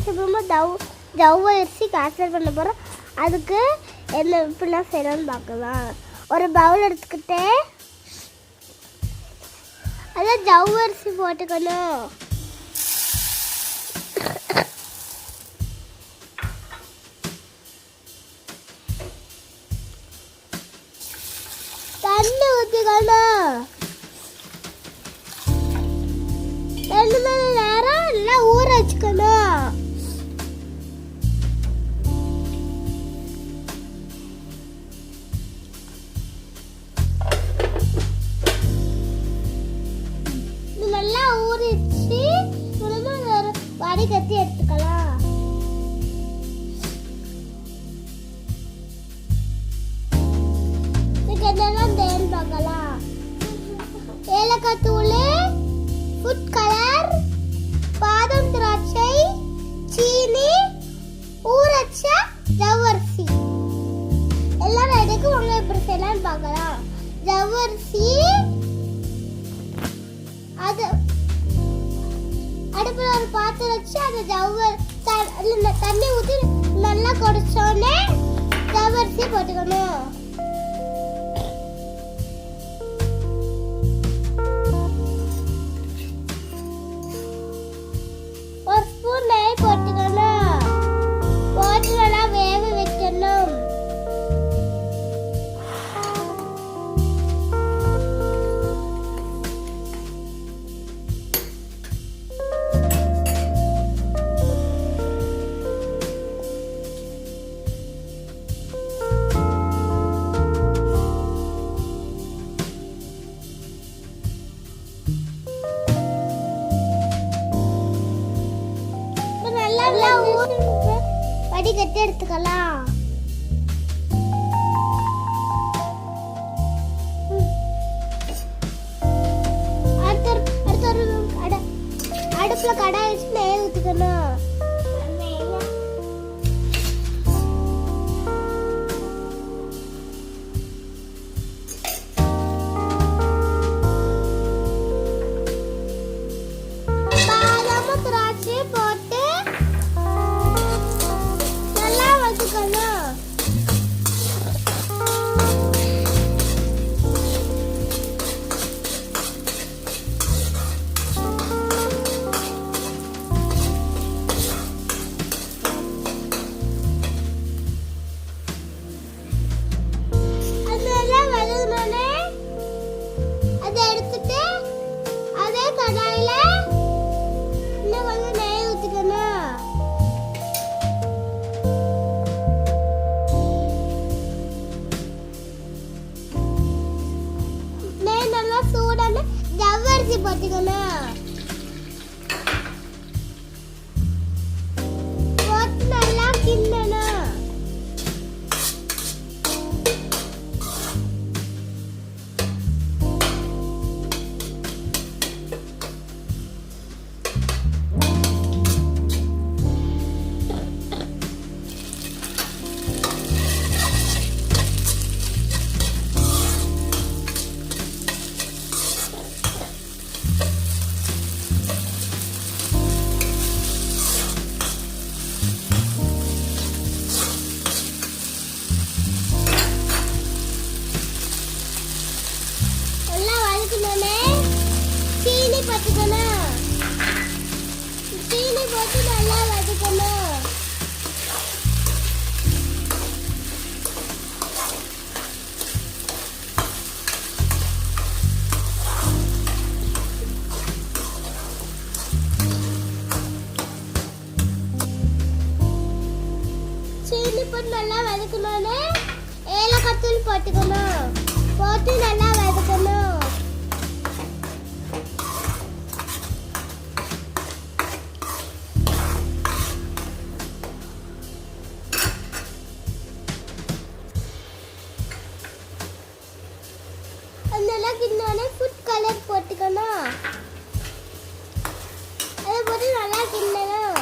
அப்புறமா ஜவ்வரிசி காய்ச்சல் பண்ண போகிறோம். அதுக்கு என்ன இப்படிலாம் செய்யணும்னு பார்க்கலாம். ஒரு பவுல் எடுத்துக்கிட்டு அதில் ஜவ்வரிசி போட்டுக்கணும். தண்ணி ஊற்றிக்கணும். 2 மணி நேரம் எல்லாம் ஊற வச்சுக்கணும். நல்லா ஊறிச்சு. வடிகட்டி எடுத்துக்கலாம். என்னெல்லாம் தேன் பார்க்கலாம். ஏலக்காய் தூள், ஃபுட் கலர், பாதாம் திராட்சை, சீனி, ஊறச்ச ஜவ்வரிசி எல்லாம் ரெடிக்கு வாங்க. எப்படி செய்யலாம்னு பார்க்கலாம். ஜவ்வரிசி அது அடுப்பில் ஒரு பாத்திரம் வச்சு அந்த தண்ணி ஊற்றி நல்லா கொதிச்சோடனே ஜவ்வரிசி போட்டுக்கணும். ஒரு ஸ்பூன் நெய் போட்டுக்கணும். போட்டு நல்லா வேக வைக்கணும். வடிகட்டி எடுத்துக்கலாம். அடுப்புல கடாய் வச்சு நெய் ஊத்திக்கணும். பாதாம் திராட்சை போட்டு நல்லா வதக்கணும். அதை எடுத்துட்டு அதே கடாயில இன்னும் கொஞ்சம் நெய் ஊத்திக்கணும். நெய் நல்லா சூடான ஜவ்வரிசி போட்டுக்கணும். போட்டு நல்லா கிண்டணும். சீனி போட்டுக்கணும். சீனி போட்டு நல்லா வதக்கணும். சீனி போட்டு நல்லா வதக்கணும்னு ஏலக்காய் தூள் போட்டுக்கணும். போட்டு நல்லா வதக்கணும். அதெல்லாம் கிண்டோடனே ஃபுட் கலர் போட்டுக்கணும். அதை போட்டு நல்லா கிண்டணும்.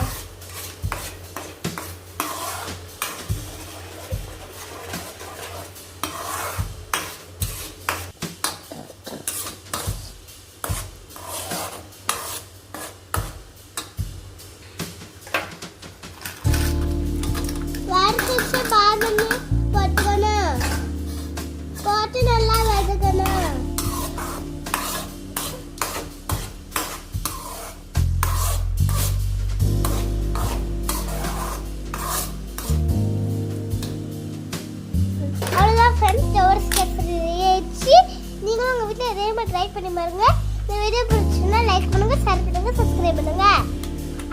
மறக்காம ட்ரை பண்ணி பாருங்க. இந்த வீடியோ பிடிச்சிருந்தா லைக் பண்ணுங்க, ஷேர் பண்ணுங்க, சப்ஸ்கிரைப் பண்ணுங்க.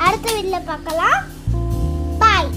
அடுத்த வீடியோல பார்க்கலாம். பாய்.